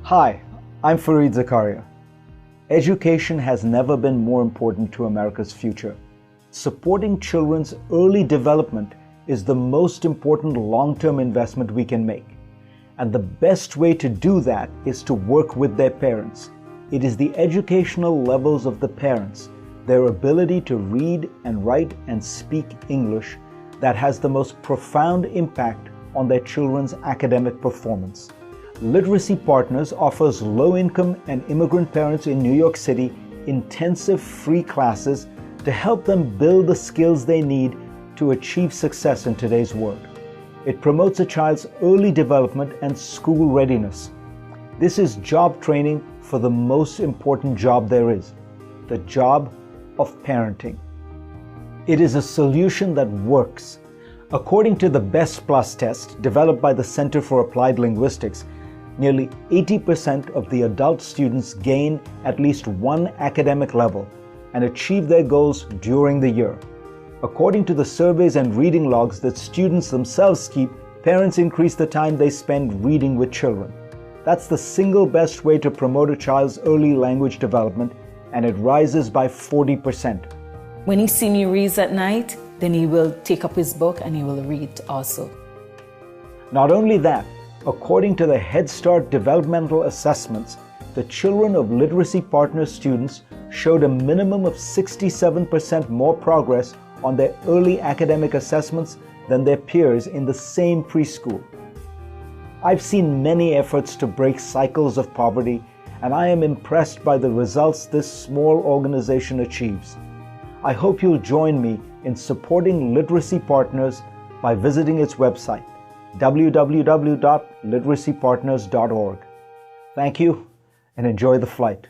Hi, I'm Fareed Zakaria. Education has never been more important to America's future. Supporting children's early development is the most important long-term investment we can make. And the best way to do that is to work with their parents. It is the educational levels of the parents, their ability to read and write and speak English, that has the most profound impact on their children's academic performance. Literacy Partners offers low-income and immigrant parents in New York City intensive free classes to help them build the skills they need to achieve success in today's world. It promotes a child's early development and school readiness. This is job training for the most important job there is, the job of parenting. It is a solution that works. According to the Best Plus test developed by the Center for Applied Linguistics, nearly 80% of the adult students gain at least one academic level and achieve their goals during the year. According to the surveys and reading logs that students themselves keep, parents increase the time they spend reading with children. That's the single best way to promote a child's early language development, and it rises by 40%. When he sees me read at night, then he will take up his book and he will read also. Not only that, according to the Head Start developmental assessments, the children of Literacy Partners students showed a minimum of 67% more progress on their early academic assessments than their peers in the same preschool. I've seen many efforts to break cycles of poverty, and I am impressed by the results this small organization achieves. I hope you'll join me in supporting Literacy Partners by visiting its website, www.literacypartners.org. Thank you and enjoy the flight.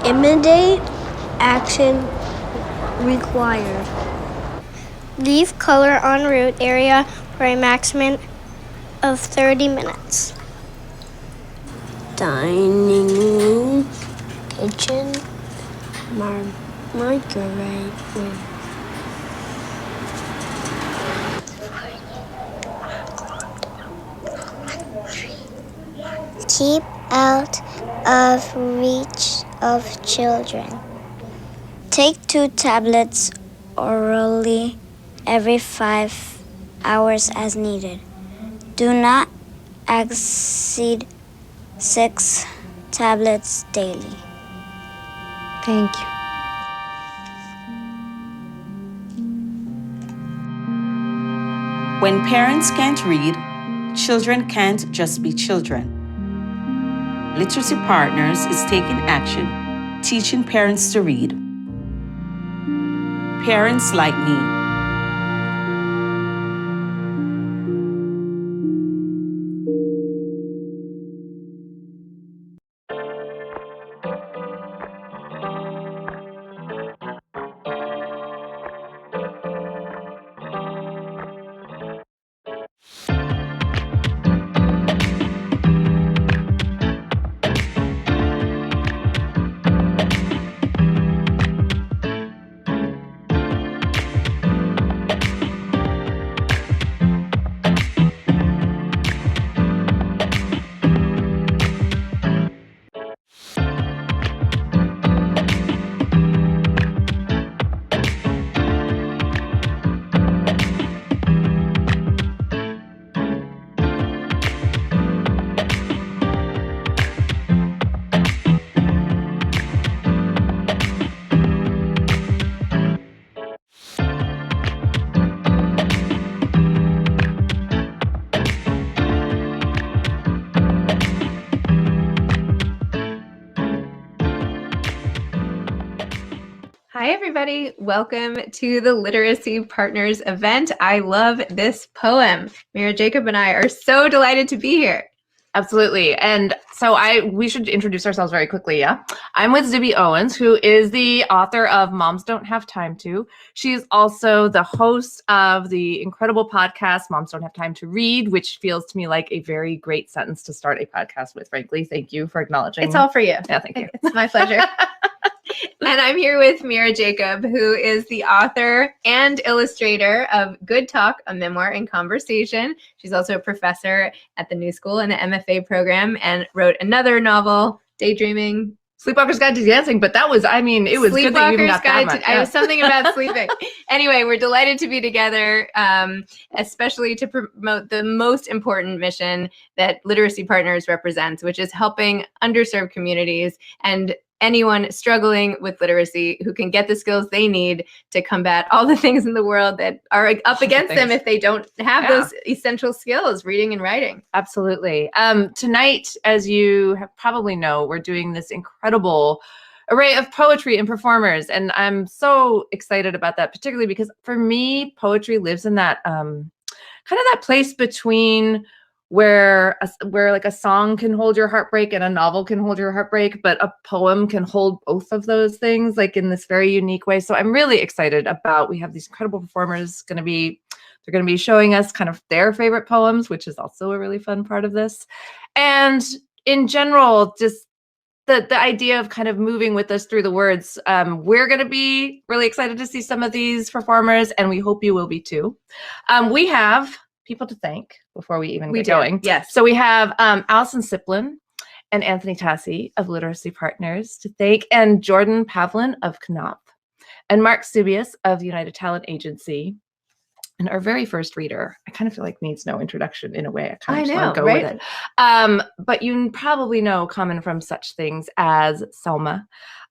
Immediate action required. Leave color en route area for a maximum of 30 minutes. Dining room, kitchen, microwave room. Keep out of reach of children. Take 2 tablets orally every 5 hours as needed. Do not exceed 6 tablets daily. Thank you. When parents can't read, children can't just be children. Literacy Partners is taking action, teaching parents to read. Parents like me. Hi, everybody. Welcome to the Literacy Partners event. I love this poem. Meikha Jacob and I are so delighted to be here. Absolutely. And so we should introduce ourselves very quickly, yeah? I'm with Zibby Owens, who is the author of Moms Don't Have Time To. She's also the host of the incredible podcast, Moms Don't Have Time to Read, which feels to me like a very great sentence to start a podcast with, frankly. Thank you for acknowledging. It's all for you. Yeah, thank you. It's my pleasure. And I'm here with Meikha Jacob, who is the author and illustrator of Good Talk, a memoir in conversation. She's also a professor at the New School in the MFA program and wrote another novel, Daydreaming. Sleepwalker's Guide to Dancing, but that was, I mean, it was good that you even got that much. I was something about sleeping. Anyway, we're delighted to be together, especially to promote the most important mission that Literacy Partners represents, which is helping underserved communities and anyone struggling with literacy who can get the skills they need to combat all the things in the world that are up against them if they don't have those essential skills, reading and writing. Absolutely. Tonight, as you probably know, we're doing this incredible array of poetry and performers. And I'm so excited about that, particularly because for me, poetry lives in that kind of that place between where like a song can hold your heartbreak and a novel can hold your heartbreak, but a poem can hold both of those things like in this very unique way. So I'm really excited about, we have these incredible performers they're going to be showing us kind of their favorite poems, which is also a really fun part of this. And in general, just the idea of kind of moving with us through the words. We're going to be really excited to see some of these performers, and we hope you will be too. We have people to thank before we even get going. Yes. So we have Allison Siplin and Anthony Tassi of Literacy Partners to thank, and Jordan Pavlin of Knopf, and Mark Subius of the United Talent Agency. And our very first reader, I kind of feel like needs no introduction in a way. I kind of just want to go with it. But you probably know Common from such things as Selma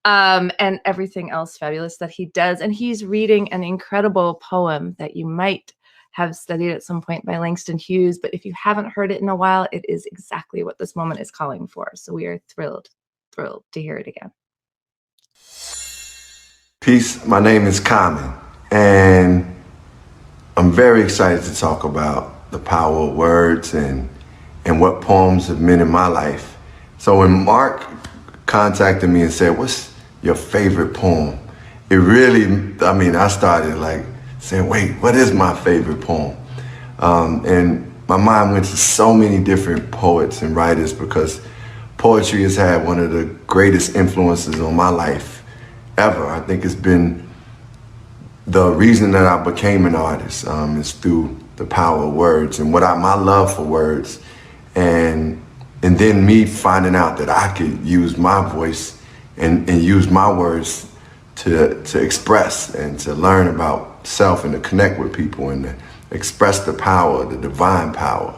and everything else fabulous that he does. And he's reading an incredible poem that you might have studied at some point by Langston Hughes, but if you haven't heard it in a while, it is exactly what this moment is calling for. So we are thrilled to hear it again. Peace, my name is Common, and I'm very excited to talk about the power of words and what poems have meant in my life. So when Mark contacted me and said, what's your favorite poem. It really, I mean, I started like saying, wait, what is my favorite poem? And my mind went to so many different poets and writers because poetry has had one of the greatest influences on my life ever. I think it's been the reason that I became an artist is through the power of words and my love for words. And then me finding out that I could use my voice and use my words to express and to learn about self and to connect with people and to express the power, the divine power.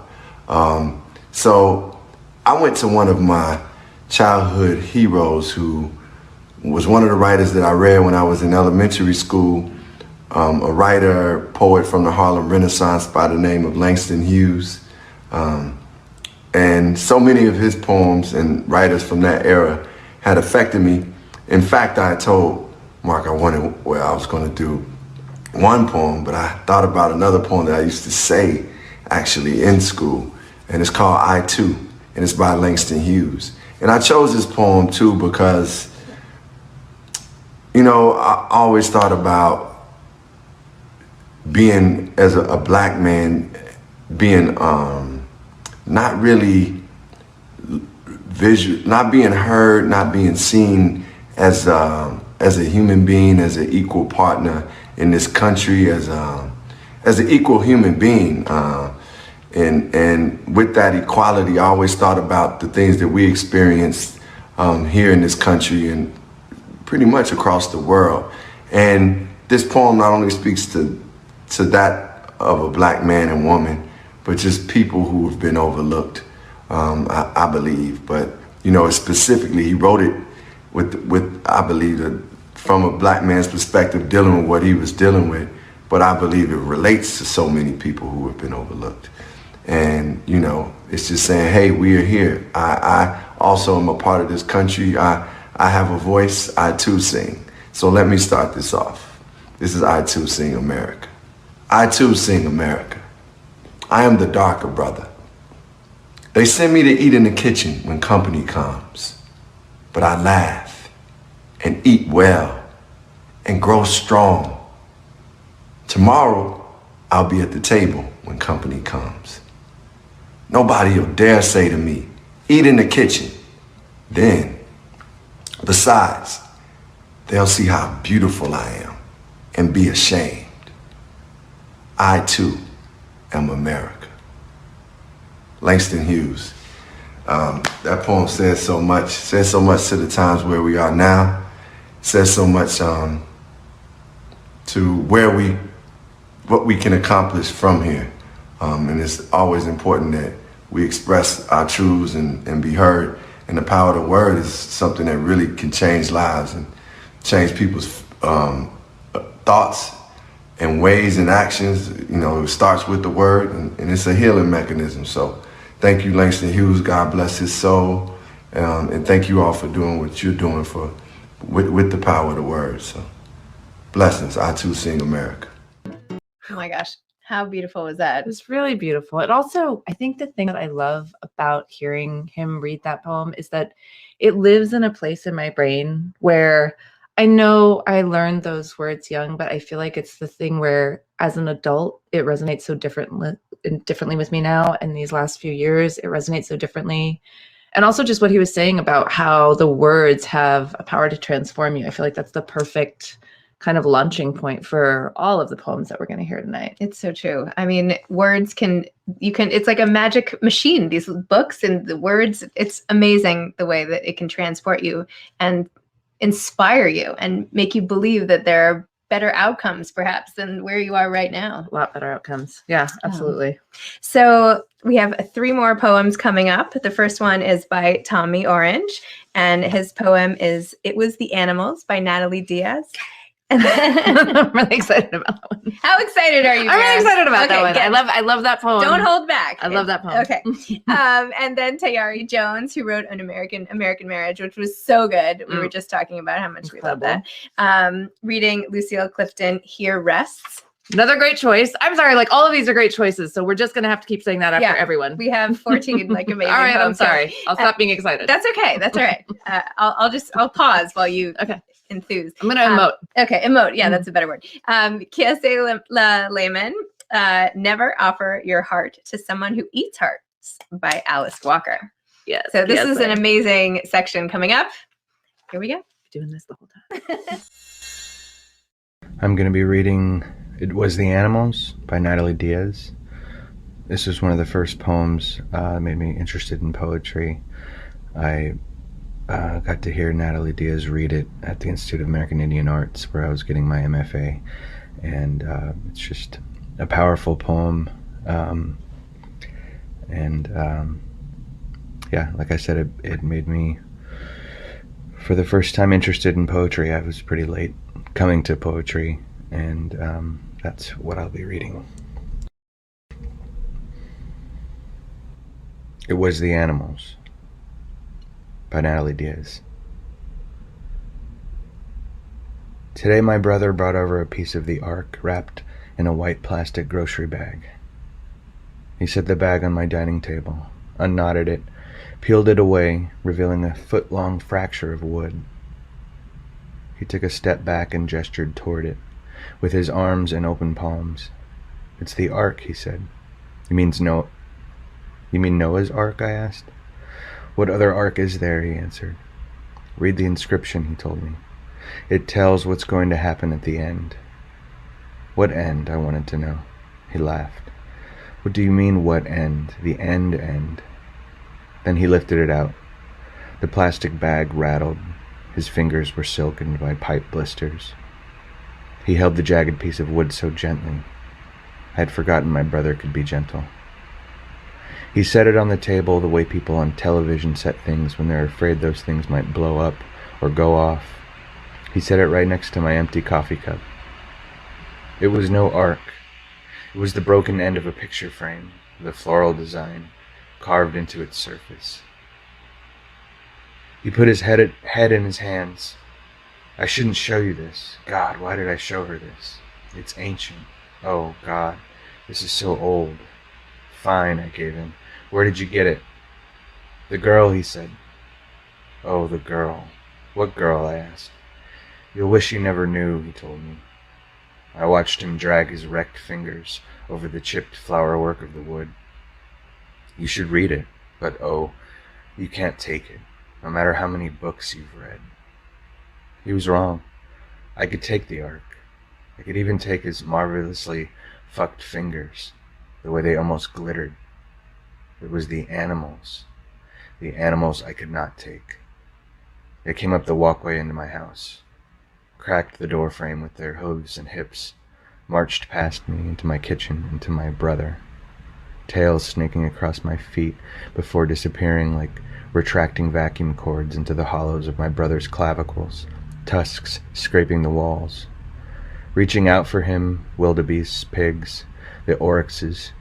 So I went to one of my childhood heroes who was one of the writers that I read when I was in elementary school, a writer, poet from the Harlem Renaissance by the name of Langston Hughes. And so many of his poems and writers from that era had affected me. In fact, I told Mark I was going to do one poem, but I thought about another poem that I used to say actually in school, and it's called I Too, and it's by Langston Hughes. And I chose this poem too because, you know, I always thought about being, as a black man, being not really not being heard, not being seen as a human being, as an equal partner in this country, as an equal human being. And with that equality, I always thought about the things that we experienced here in this country and pretty much across the world. And this poem not only speaks to that of a black man and woman, but just people who have been overlooked, I believe. But, you know, specifically, he wrote it with I believe, from a black man's perspective, dealing with what he was dealing with. But I believe it relates to so many people who have been overlooked. And, you know, it's just saying, hey, we are here. I also am a part of this country. I have a voice. I too sing. So let me start this off. This is I Too Sing America. I too sing America. I am the darker brother. They send me to eat in the kitchen when company comes, but I laugh and eat well and grow strong. Tomorrow, I'll be at the table when company comes. Nobody will dare say to me, eat in the kitchen. Then, besides, they'll see how beautiful I am and be ashamed. I too am America. Langston Hughes. That poem says so much to the times where we are now, says so much to what we can accomplish from here. And it's always important that we express our truths and be heard. And the power of the word is something that really can change lives and change people's thoughts and ways and actions. You know, it starts with the word, and it's a healing mechanism. So thank you, Langston Hughes. God bless his soul. And thank you all for doing what you're doing with the power of the word. So blessings. I too sing America. Oh my gosh. How beautiful was that? It was really beautiful. It also, I think the thing that I love about hearing him read that poem is that it lives in a place in my brain where I know I learned those words young, but I feel like it's the thing where as an adult, it resonates so differently with me now. In these last few years, it resonates so differently. And also just what he was saying about how the words have a power to transform you. I feel like that's the perfect kind of launching point for all of the poems that we're going to hear tonight. It's so true. I mean, words it's like a magic machine, these books and the words. It's amazing the way that it can transport you and inspire you and make you believe that there are better outcomes perhaps than where you are right now. A lot better outcomes. Yeah, absolutely. So we have 3 more poems coming up. The first one is by Tommy Orange, and his poem is It Was the Animals by Natalie Diaz. And then, I'm really excited about that one. How excited are you? I'm really excited about that one. Good. I love that poem. Don't hold back. I love that poem. Okay. And then Tayari Jones, who wrote An American Marriage, which was so good. We were just talking about how much we love that. Reading Lucille Clifton, Here Rests. Another great choice. I'm sorry, like all of these are great choices, so we're just gonna have to keep saying that after everyone. We have 14 like amazing. All right, I'm poems. sorry. I'll stop being excited. That's okay. That's all right. I'll pause while you enthuse. I'm going to emote. Okay, emote. Yeah, that's a better word. Kiase Layman, Never Offer Your Heart to Someone Who Eats Hearts by Alice Walker. Yes. So this is an amazing section coming up. Here we go. Doing this the whole time. I'm going to be reading It Was the Animals by Natalie Diaz. This was one of the first poems that made me interested in poetry. I got to hear Natalie Diaz read it at the Institute of American Indian Arts, where I was getting my MFA. And it's just a powerful poem. Yeah, like I said, it made me, for the first time, interested in poetry. I was pretty late coming to poetry, and that's what I'll be reading. It Was the Animals by Natalie Diaz. Today my brother brought over a piece of the Ark wrapped in a white plastic grocery bag. He set the bag on my dining table, unknotted it, peeled it away, revealing a foot-long fracture of wood. He took a step back and gestured toward it, with his arms in open palms. It's the Ark, he said. You mean Noah's Ark, I asked. What other Ark is there, he answered. Read the inscription, he told me. It tells what's going to happen at the end. What end, I wanted to know. He laughed. What do you mean, what end? The end. Then he lifted it out. The plastic bag rattled. His fingers were silkened by pipe blisters. He held the jagged piece of wood so gently. I had forgotten my brother could be gentle. He set it on the table the way people on television set things when they're afraid those things might blow up or go off. He set it right next to my empty coffee cup. It was no Ark. It was the broken end of a picture frame, with a floral design carved into its surface. He put his head in his hands. I shouldn't show you this. God, why did I show her this? It's ancient. Oh, God, this is so old. Fine, I gave in. Where did you get it? The girl, he said. Oh, the girl. What girl, I asked. You'll wish you never knew, he told me. I watched him drag his wrecked fingers over the chipped flowerwork of the wood. You should read it, but oh, you can't take it, no matter how many books you've read. He was wrong. I could take the Ark. I could even take his marvelously fucked fingers, the way they almost glittered. It was the animals I could not take. They came up the walkway into my house, cracked the door frame with their hooves and hips, marched past me into my kitchen, into my brother, tails snaking across my feet before disappearing like retracting vacuum cords into the hollows of my brother's clavicles, tusks scraping the walls. Reaching out for him, wildebeests, pigs, the oryxes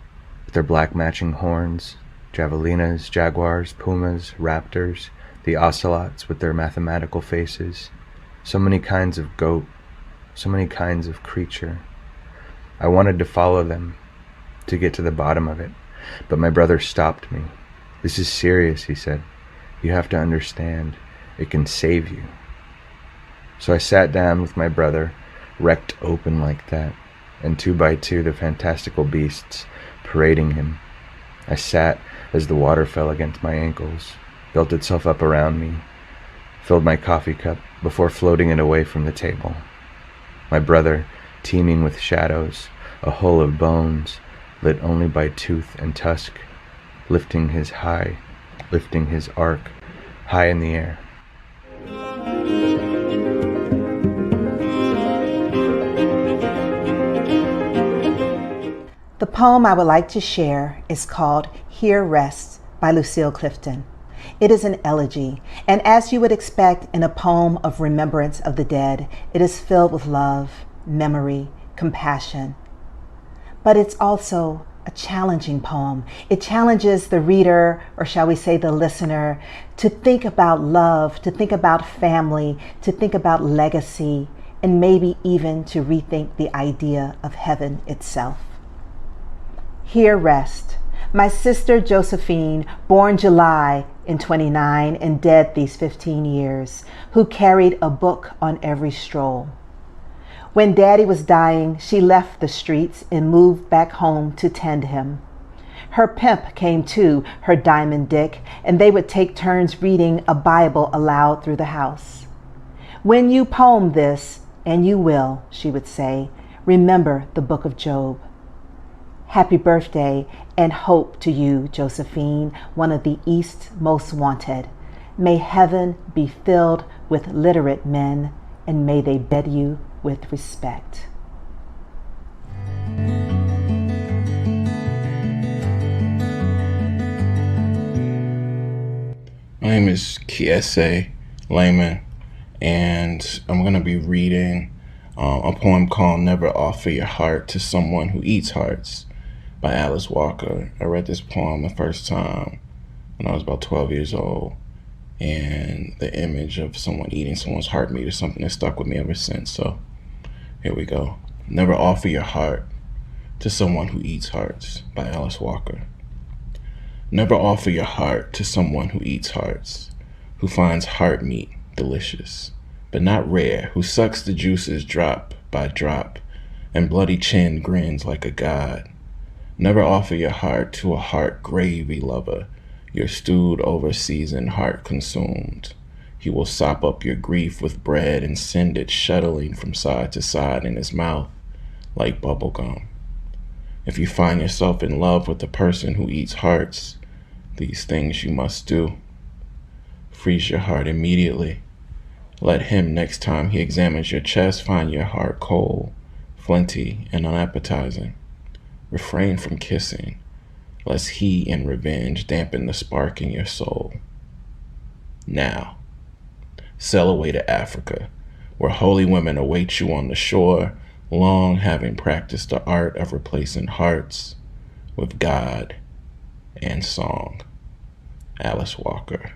with their black matching horns, javelinas, jaguars, pumas, raptors, the ocelots with their mathematical faces, so many kinds of goat, so many kinds of creature. I wanted to follow them, to get to the bottom of it, but my brother stopped me. This is serious, he said. You have to understand, it can save you. So I sat down with my brother, wrecked open like that, and 2 by 2 the fantastical beasts parading him. I sat as the water fell against my ankles, built itself up around me, filled my coffee cup before floating it away from the table. My brother, teeming with shadows, a hull of bones, lit only by tooth and tusk, lifting his Ark high in the air. The poem I would like to share is called Here Rests by Lucille Clifton. It is an elegy, and as you would expect in a poem of remembrance of the dead, it is filled with love, memory, compassion. But it's also a challenging poem. It challenges the reader, or shall we say the listener, to think about love, to think about family, to think about legacy, and maybe even to rethink the idea of heaven itself. Here rest my sister Josephine, born July in 29 and dead these 15 years, who carried a book on every stroll. When Daddy was dying, she left the streets and moved back home to tend him. Her pimp came too, her Diamond Dick, and they would take turns reading a Bible aloud through the house. When you poem this, and you will, she would say, remember the book of Job. Happy birthday and hope to you, Josephine, one of the East's most wanted. May heaven be filled with literate men, and may they bed you with respect. My name is Kiese Lehman, and I'm going to be reading a poem called Never Offer Your Heart to Someone Who Eats Hearts by Alice Walker. I read this poem the first time when I was about 12 years old, and the image of someone eating someone's heart meat is something that stuck with me ever since. So here we go. Never offer your heart to someone who eats hearts by Alice Walker. Never offer your heart to someone who eats hearts, who finds heart meat delicious, but not rare, who sucks the juices drop by drop, and bloody chin grins like a god. Never offer your heart to a heart gravy lover, your stewed over seasoned heart consumed. He will sop up your grief with bread and send it shuttling from side to side in his mouth like bubble gum. If you find yourself in love with the person who eats hearts, these things you must do. Freeze your heart immediately. Let him, next time he examines your chest, find your heart cold, flinty, and unappetizing. Refrain from kissing, lest he, in revenge, dampen the spark in your soul. Now, sail away to Africa, where holy women await you on the shore, long having practiced the art of replacing hearts with God and song. Alice Walker.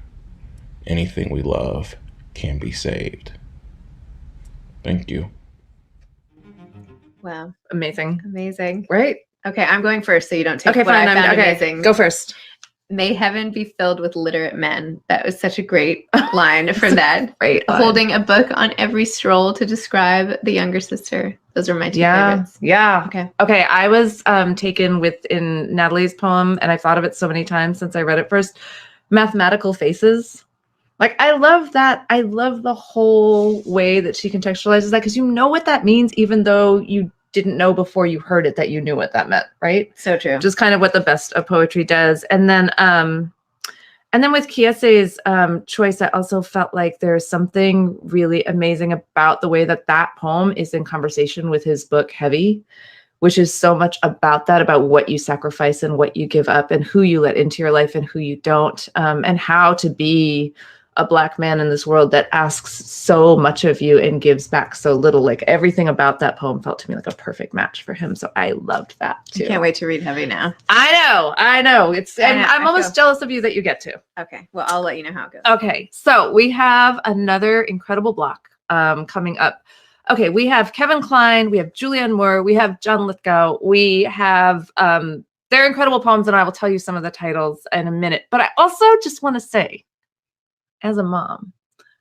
Anything we love can be saved. Thank you. Wow. Amazing. Amazing. Right? Okay, I'm going first so you don't take Okay, what fine. I found Okay, amazing. go first. May heaven be filled with literate men. That was such a great line for that. Great line. Holding a book on every stroll to describe the younger sister. Those are my two favorites. Yeah. Okay. I was taken within Natalie's poem, and I've thought of it so many times since I read it first. Mathematical faces. Like, I love that. I love the whole way that she contextualizes that, because you know what that means, even though you didn't know before you heard it that you knew what that meant, right? So true. Just kind of what the best of poetry does. And then with Kiese's choice, I also felt like there's something really amazing about the way that that poem is in conversation with his book, Heavy, which is so much about that, about what you sacrifice and what you give up and who you let into your life and who you don't, and how to be a Black man in this world that asks so much of you and gives back so little. Like, everything about that poem felt to me like a perfect match for him. So I loved that too. I can't wait to read Heavy now. I know. I'm almost jealous of you that you get to. Okay. Well, I'll let you know how it goes. Okay. So we have another incredible block coming up. Okay. We have Kevin Kline. We have Julianne Moore. We have John Lithgow. We have their incredible poems, and I will tell you some of the titles in a minute. But I also just want to say, as a mom,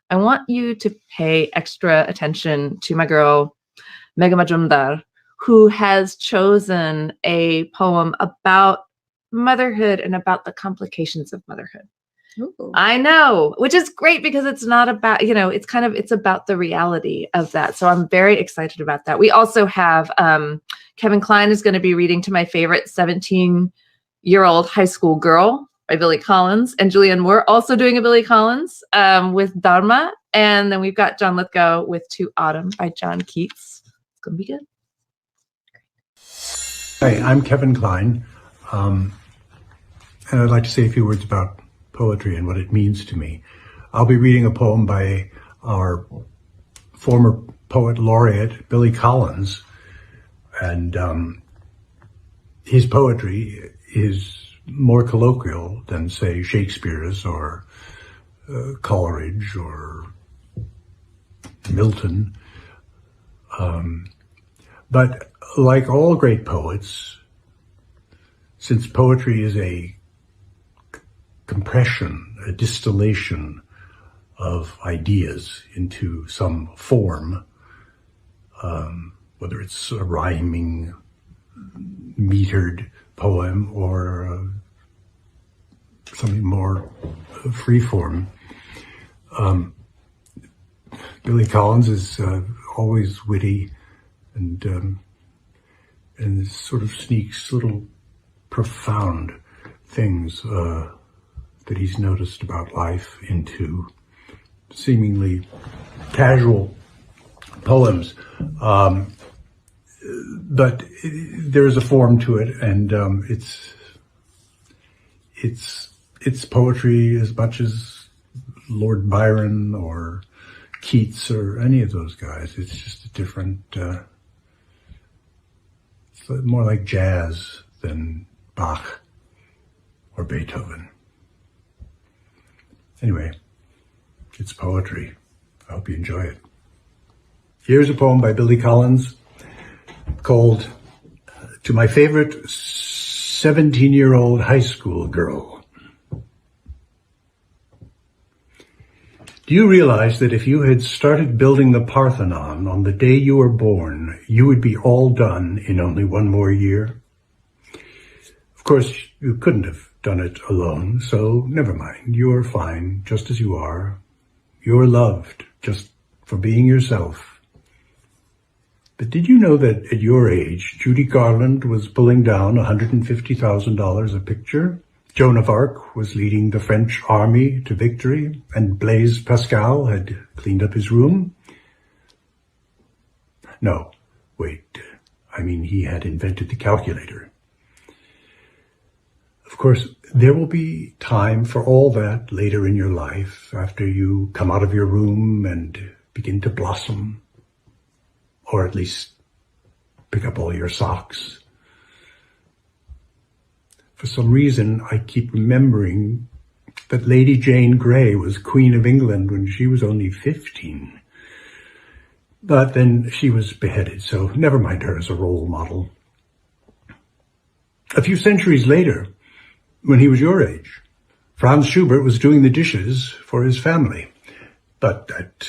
I want you to pay extra attention to my girl, Meikha Majimdar, who has chosen a poem about motherhood and about the complications of motherhood. Ooh. I know, which is great because it's not about, it's about the reality of that. So I'm very excited about that. We also have Kevin Kline is going to be reading to my favorite 17-year-old high school girl by Billy Collins, and Julianne Moore also doing a Billy Collins with Dharma. And then we've got John Lithgow with To Autumn by John Keats. It's going to be good. Hi, I'm Kevin Kline, and I'd like to say a few words about poetry and what it means to me. I'll be reading a poem by our former poet laureate, Billy Collins, and his poetry is more colloquial than, say, Shakespeare's or Coleridge or Milton. But like all great poets, since poetry is a compression, a distillation of ideas into some form, whether it's a rhyming, metered poem or something more freeform. Billy Collins is always witty and sort of sneaks little profound things that he's noticed about life into seemingly casual poems. But there is a form to it, and it's poetry as much as Lord Byron or Keats or any of those guys. It's just a different, it's more like jazz than Bach or Beethoven. Anyway, it's poetry. I hope you enjoy it. Here's a poem by Billy Collins called To My Favorite 17-Year-Old High School Girl. Do you realize that if you had started building the Parthenon on the day you were born, you would be all done in only one more year? Of course, you couldn't have done it alone, so never mind. You're fine, just as you are. You're loved, just for being yourself. But did you know that at your age, Judy Garland was pulling down $150,000 a picture? Joan of Arc was leading the French army to victory, and Blaise Pascal had cleaned up his room? No, wait. I mean, he had invented the calculator. Of course, there will be time for all that later in your life, after you come out of your room and begin to blossom. Or at least pick up all your socks. For some reason, I keep remembering that Lady Jane Grey was Queen of England when she was only 15. But then she was beheaded, so never mind her as a role model. A few centuries later, when he was your age, Franz Schubert was doing the dishes for his family. But that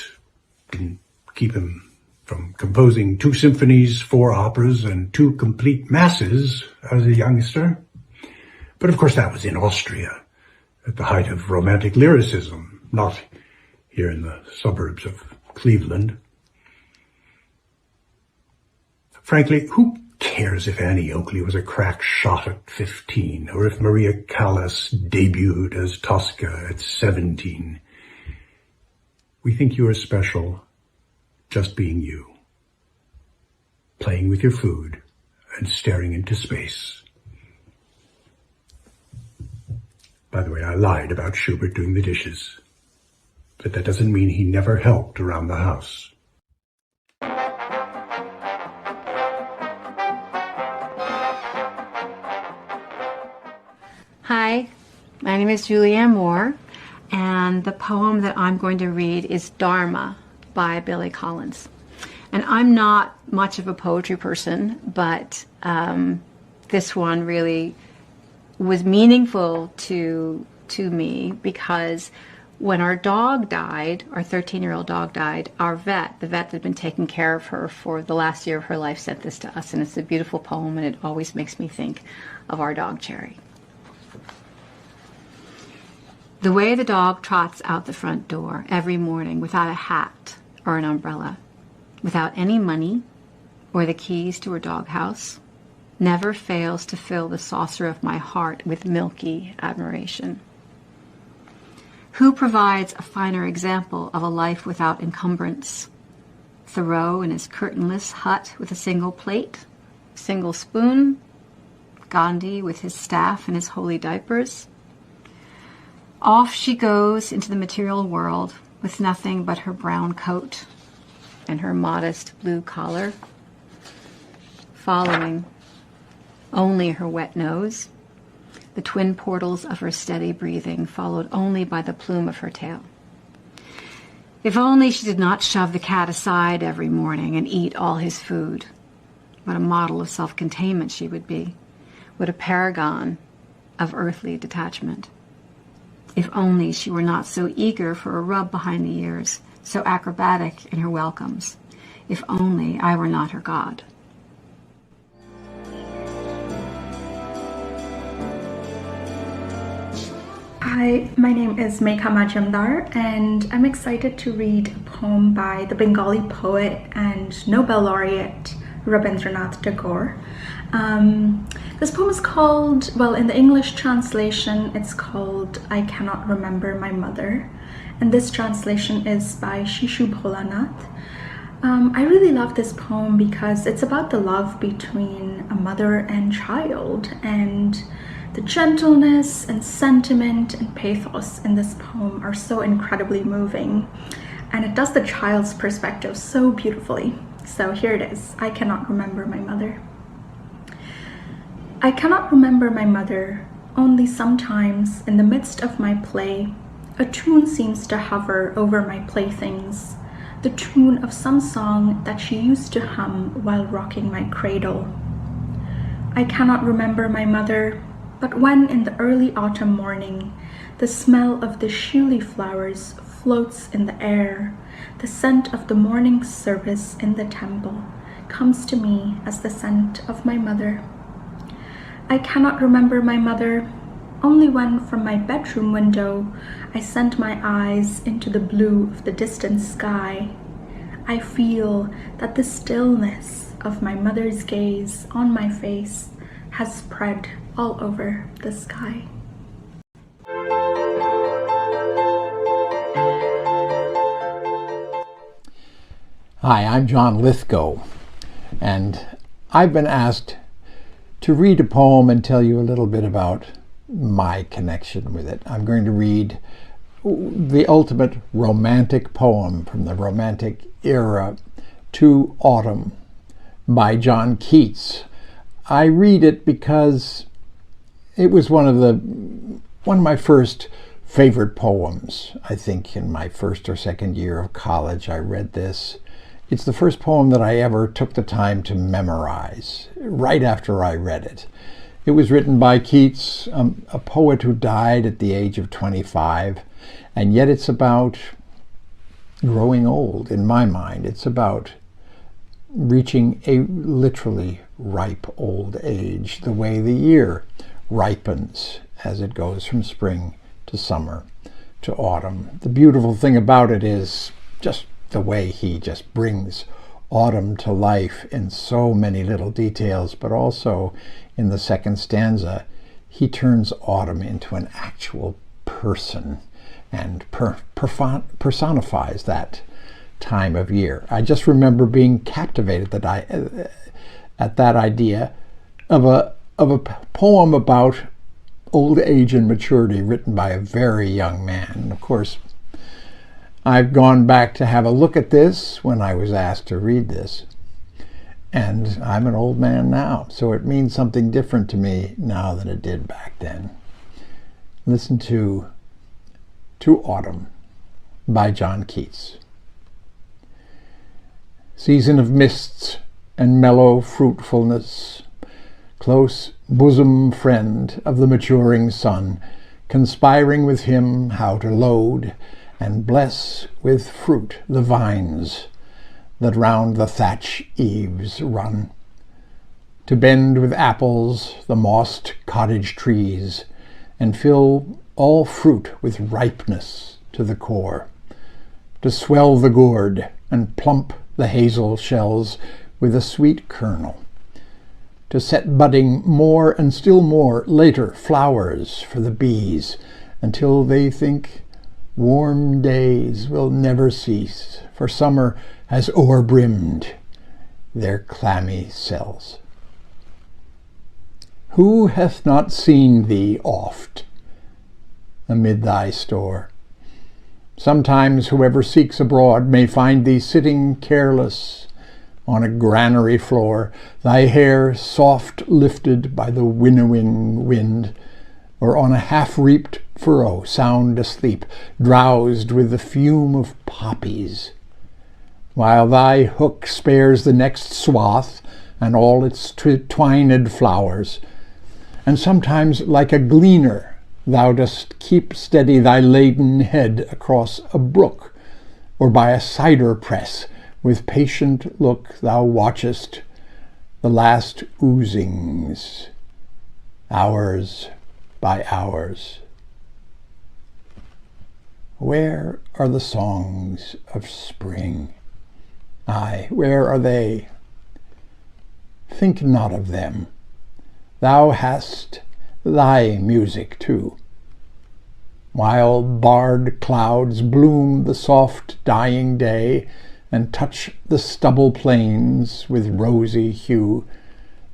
didn't keep him from composing 2 symphonies, 4 operas, and 2 complete masses as a youngster. But of course that was in Austria, at the height of romantic lyricism, not here in the suburbs of Cleveland. Frankly, who cares if Annie Oakley was a crack shot at 15, or if Maria Callas debuted as Tosca at 17? We think you are special, just being you, playing with your food and staring into space. By the way, I lied about Schubert doing the dishes, but that doesn't mean he never helped around the house. Hi, my name is Julianne Moore, and the poem that I'm going to read is Dharma by Billy Collins. And I'm not much of a poetry person, but this one really was meaningful to me because when our dog died, our 13-year-old dog died, the vet that had been taking care of her for the last year of her life, sent this to us, and it's a beautiful poem, and it always makes me think of our dog Cherry. The way the dog trots out the front door every morning without a hat or an umbrella, without any money or the keys to her doghouse, never fails to fill the saucer of my heart with milky admiration. Who provides a finer example of a life without encumbrance? Thoreau in his curtainless hut with a single plate, single spoon, Gandhi with his staff and his holy diapers. Off she goes into the material world with nothing but her brown coat and her modest blue collar, following only her wet nose, the twin portals of her steady breathing, followed only by the plume of her tail. If only she did not shove the cat aside every morning and eat all his food. What a model of self-containment she would be. What a paragon of earthly detachment. If only she were not so eager for a rub behind the ears, so acrobatic in her welcomes. If only I were not her god. Hi, my name is Meikha Majimdar, and I'm excited to read a poem by the Bengali poet and Nobel laureate Rabindranath Tagore. This poem is called, well, in the English translation, it's called I Cannot Remember My Mother, and this translation is by Shishu Bholanath. I really love this poem because it's about the love between a mother and child, and the gentleness and sentiment and pathos in this poem are so incredibly moving, and it does the child's perspective so beautifully. So here it is, I Cannot Remember My Mother. I cannot remember my mother, only sometimes in the midst of my play, a tune seems to hover over my playthings, the tune of some song that she used to hum while rocking my cradle. I cannot remember my mother, but when in the early autumn morning, the smell of the shuli flowers floats in the air, the scent of the morning service in the temple comes to me as the scent of my mother. I cannot remember my mother, only when from my bedroom window I sent my eyes into the blue of the distant sky. I feel that the stillness of my mother's gaze on my face has spread all over the sky. Hi, I'm John Lithgow, and I've been asked to read a poem and tell you a little bit about my connection with it. I'm going to read the ultimate romantic poem from the Romantic era, To Autumn, by John Keats. I read it because it was one of my first favorite poems. I think in my first or second year of college I read this. It's the first poem that I ever took the time to memorize, right after I read it. It was written by Keats, a poet who died at the age of 25, and yet it's about growing old, in my mind. It's about reaching a literally ripe old age, the way the year ripens as it goes from spring to summer to autumn. The beautiful thing about it is just the way he just brings autumn to life in so many little details, but also in the second stanza, he turns autumn into an actual person and personifies that time of year. I just remember being captivated at that idea of a poem about old age and maturity written by a very young man. And of course, I've gone back to have a look at this when I was asked to read this, and I'm an old man now, so it means something different to me now than it did back then. Listen to Autumn by John Keats. Season of mists and mellow fruitfulness, close bosom friend of the maturing sun, conspiring with him how to load and bless with fruit the vines that round the thatch eaves run, to bend with apples the mossed cottage trees, and fill all fruit with ripeness to the core, to swell the gourd and plump the hazel shells with a sweet kernel, to set budding more and still more later flowers for the bees, until they think warm days will never cease, for summer has o'erbrimmed their clammy cells. Who hath not seen thee oft amid thy store? Sometimes whoever seeks abroad may find thee sitting careless on a granary floor, thy hair soft lifted by the winnowing wind, or on a half-reaped furrow sound asleep, drowsed with the fume of poppies, while thy hook spares the next swath and all its twined flowers, and sometimes like a gleaner thou dost keep steady thy laden head across a brook, or by a cider press, with patient look thou watchest the last oozings, hours by hours. Where are the songs of spring? Aye, where are they? Think not of them. Thou hast thy music too. While barred clouds bloom the soft dying day, and touch the stubble plains with rosy hue,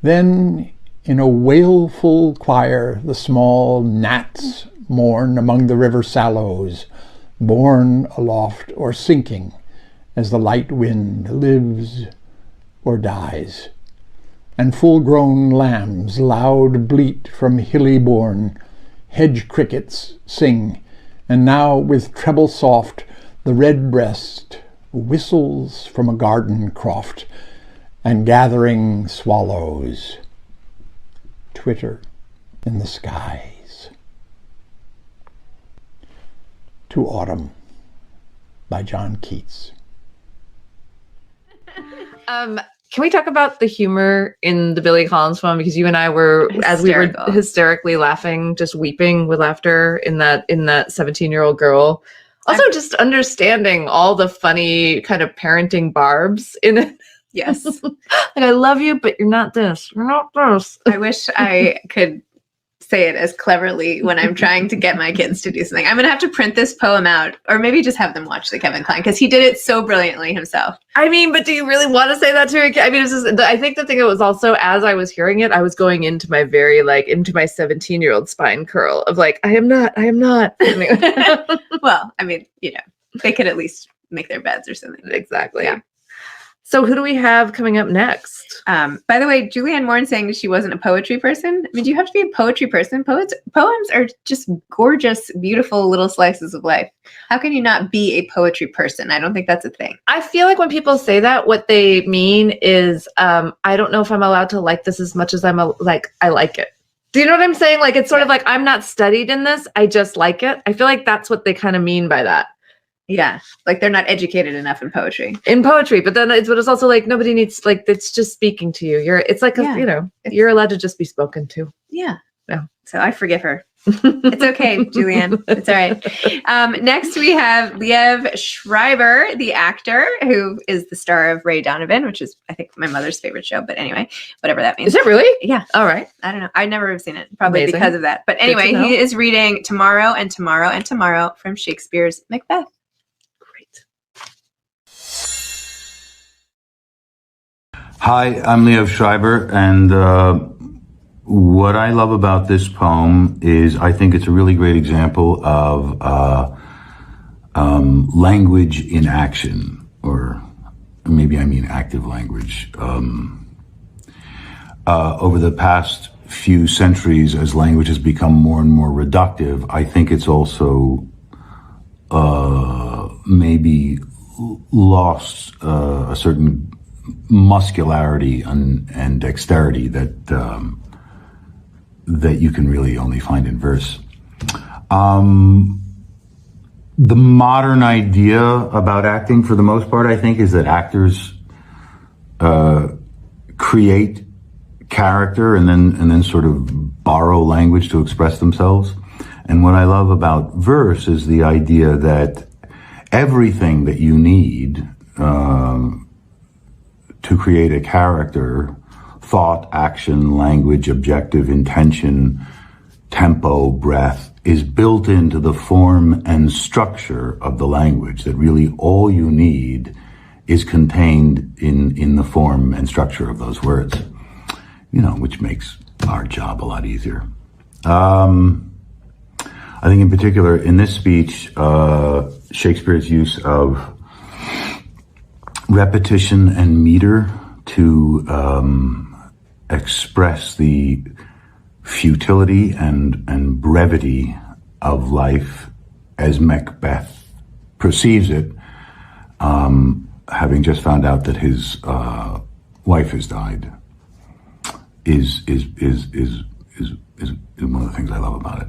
then in a wailful choir the small gnats mourn among the river sallows, borne aloft or sinking as the light wind lives or dies. And full-grown lambs loud bleat from hilly bourne, hedge crickets sing, and now with treble soft the red-breast whistles from a garden croft, and gathering swallows twitter in the skies. To Autumn by John Keats. Can we talk about the humor in the Billy Collins poem? Because you and I were, as we were hysterically laughing, just weeping with laughter in that 17-year-old girl. Also, just understanding all the funny kind of parenting barbs in it. Yes. Like, I love you, but you're not this. You're not this. I wish I could say it as cleverly when I'm trying to get my kids to do something. I'm going to have to print this poem out, or maybe just have them watch the Kevin Kline, because he did it so brilliantly himself. I mean, but do you really want to say that to a kid? I mean, it's just, I think the thing that was also, as I was hearing it, I was going into my into my 17-year-old spine curl of like, I am not. Anyway. Well, I mean, they could at least make their beds or something. Exactly. Yeah. So who do we have coming up next? By the way, Julianne Warren saying she wasn't a poetry person. I mean, do you have to be a poetry person? Poems are just gorgeous, beautiful little slices of life. How can you not be a poetry person? I don't think that's a thing. I feel like when people say that, what they mean is, I don't know if I'm allowed to like this as much as I like it. Do you know what I'm saying? Like, it's sort of like, I'm not studied in this. I just like it. I feel like that's what they kind of mean by that. Yeah, like they're not educated enough in poetry. But then it's also like nobody needs, like, it's just speaking to you. It's like you're allowed to just be spoken to. Yeah. So I forgive her. It's okay, Julianne. It's all right. Next we have Liev Schreiber, the actor, who is the star of Ray Donovan, which is, I think, my mother's favorite show. But anyway, whatever that means. Is it really? Yeah. All right. I don't know. I never have seen it, probably Amazing. because of that. But anyway, he is reading Tomorrow and Tomorrow and Tomorrow from Shakespeare's Macbeth. Hi, I'm Liev Schreiber, and what I love about this poem is I think it's a really great example of language in action, or maybe I mean active language. Over the past few centuries, as language has become more and more reductive, I think it's also maybe lost a certain muscularity and dexterity that you can really only find in verse. The modern idea about acting, for the most part, I think, is that actors create character and then sort of borrow language to express themselves. And what I love about verse is the idea that everything that you need to create a character, thought, action, language, objective, intention, tempo, breath, is built into the form and structure of the language, that really all you need is contained in the form and structure of those words, which makes our job a lot easier. I think in particular in this speech, Shakespeare's use of repetition and meter to express the futility and brevity of life as Macbeth perceives it, having just found out that his wife has died, is one of the things I love about it.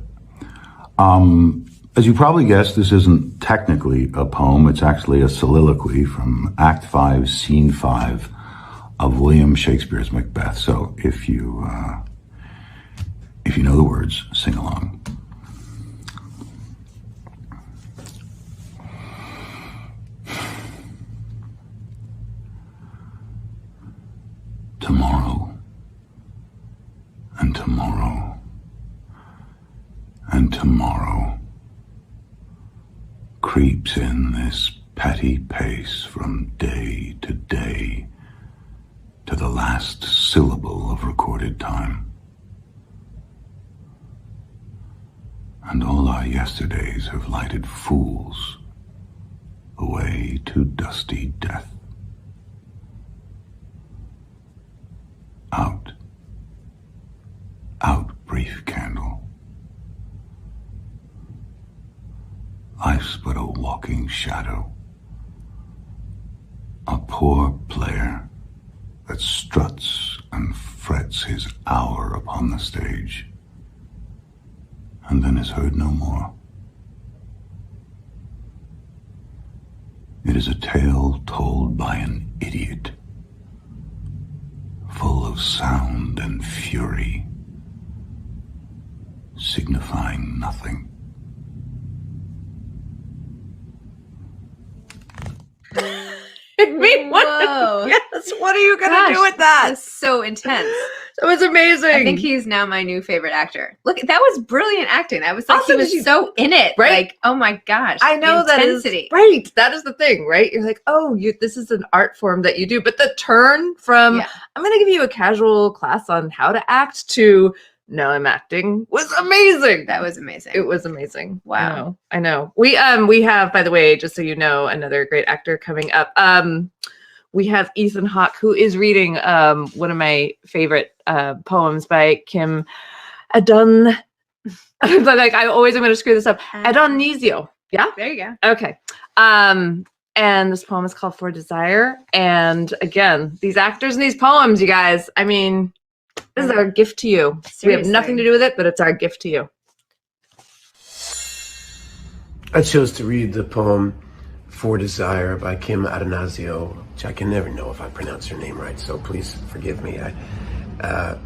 As you probably guessed, this isn't technically a poem. It's actually a soliloquy from Act 5, Scene 5 of William Shakespeare's Macbeth. So if you know the words, sing along. Tomorrow, and tomorrow, and tomorrow creeps in this petty pace from day to day to the last syllable of recorded time. And all our yesterdays have lighted fools away to dusty death. Out, out, brief candle. Life's but a walking shadow, a poor player that struts and frets his hour upon the stage, and then is heard no more. It is a tale told by an idiot, full of sound and fury, signifying nothing. Whoa. Yes, what are you gonna do with that? That's so intense. That was amazing. I think he's now my new favorite actor. Look, that was brilliant acting. That was like Also, he was so in it. Right? Like, oh my gosh. I know the that is intensity. right. That is the thing, right? You're like, oh, this is an art form that you do. But the turn from I'm going to give you a casual class on how to act to now I'm acting was amazing. That was amazing. It was amazing. Wow. I know. We have, by the way, just so you know, another great actor coming up. We have Ethan Hawke, who is reading one of my favorite poems by Kim Adon. Like I always am going to screw this up. Adonizio. Yeah. There you go. Okay. And this poem is called For Desire. And again, these actors and these poems, you guys. I mean, this is our gift to you. Seriously. We have nothing to do with it, but it's our gift to you. I chose to read the poem For Desire by Kim Arnazio, which I can never know if I pronounce her name right, so please forgive me. And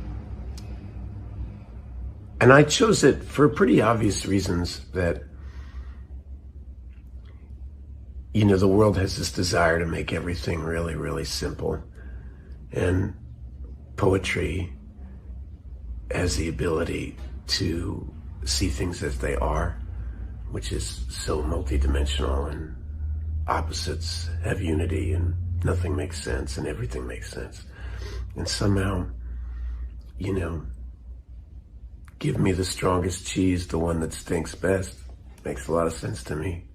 I chose it for pretty obvious reasons that, you know, the world has this desire to make everything really, really simple. And poetry has the ability to see things as they are, which is so multidimensional, and opposites have unity, and nothing makes sense and everything makes sense. And somehow, you know, give me the strongest cheese, the one that stinks best. Makes a lot of sense to me.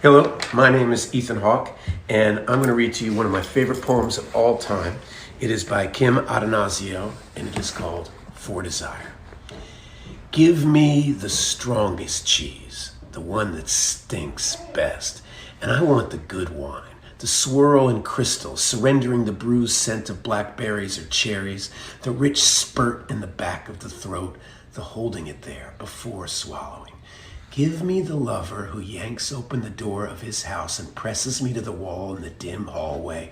Hello, my name is Ethan Hawke, and I'm going to read to you one of my favorite poems of all time. It is by Kim Arnazio, and it is called For Desire. Give me the strongest cheese, the one that stinks best, and I want the good wine, the swirl and crystal, surrendering the bruised scent of blackberries or cherries, the rich spurt in the back of the throat, the holding it there before swallowing. Give me the lover who yanks open the door of his house and presses me to the wall in the dim hallway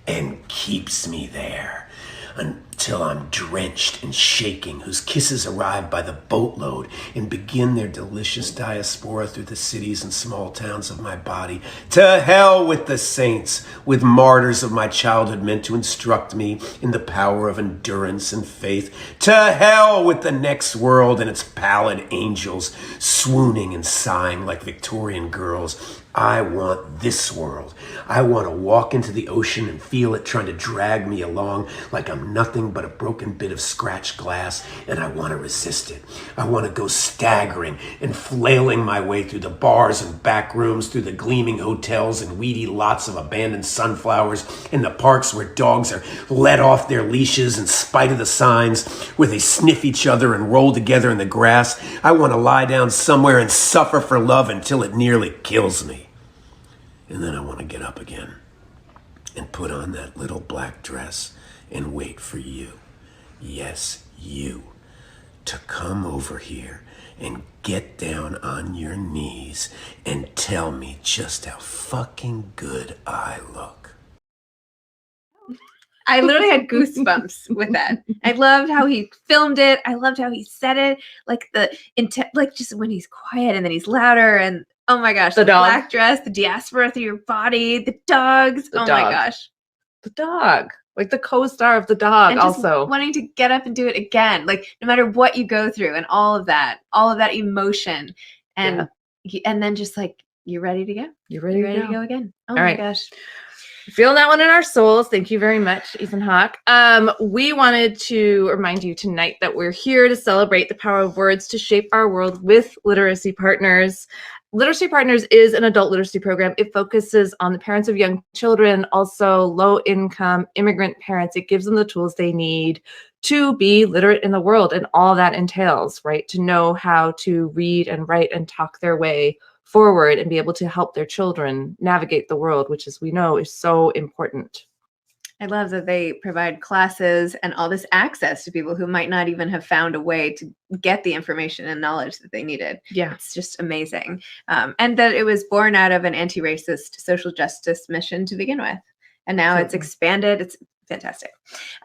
and keeps me there until I'm drenched and shaking, whose kisses arrive by the boatload and begin their delicious diaspora through the cities and small towns of my body. To hell with the saints, with martyrs of my childhood meant to instruct me in the power of endurance and faith. To hell with the next world and its pallid angels, swooning and sighing like Victorian girls. I want this world. I want to walk into the ocean and feel it trying to drag me along like I'm nothing but a broken bit of scratched glass, and I want to resist it. I want to go staggering and flailing my way through the bars and back rooms, through the gleaming hotels and weedy lots of abandoned sunflowers, in the parks where dogs are let off their leashes in spite of the signs, where they sniff each other and roll together in the grass. I want to lie down somewhere and suffer for love until it nearly kills me. And then I want to get up again and put on that little black dress and wait for you. Yes, you. to come over here and get down on your knees and tell me just how fucking good I look. I literally had goosebumps with that. I loved how he filmed it. I loved how he said it. Like like just when he's quiet and then he's louder, and oh my gosh, the black dress, the diaspora through your body, the dogs. My gosh. The dog. Like the co-star of the dog, and just also wanting to get up and do it again. Like no matter what you go through and all of that emotion. And then just like you're ready to go. You're ready to go again. Oh my gosh. Feeling that one in our souls. Thank you very much, Ethan Hawke. We wanted to remind you tonight that we're here to celebrate the power of words to shape our world with Literacy Partners. Literacy Partners is an adult literacy program. It focuses on the parents of young children, also low-income immigrant parents. It gives them the tools they need to be literate in the world and all that entails, right? To know how to read and write and talk their way forward and be able to help their children navigate the world, which, as we know, is so important. I love that they provide classes and all this access to people who might not even have found a way to get the information and knowledge that they needed. Yeah. It's just amazing. And that it was born out of an anti-racist social justice mission to begin with. And now it's expanded. It's fantastic.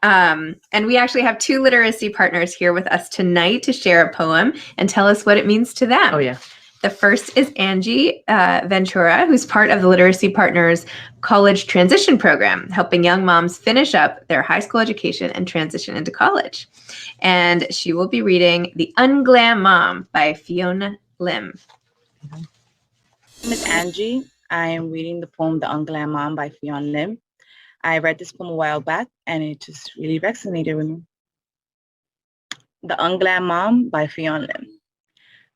And we actually have 2 literacy partners here with us tonight to share a poem and tell us what it means to them. Oh, yeah. The first is Angie Ventura, who's part of the Literacy Partners College Transition Program, helping young moms finish up their high school education and transition into college. And she will be reading The Unglam Mom by Fiona Lim. My name is Angie. I am reading the poem The Unglam Mom by Fiona Lim. I read this poem a while back and it just really resonated with me. The Unglam Mom by Fiona Lim.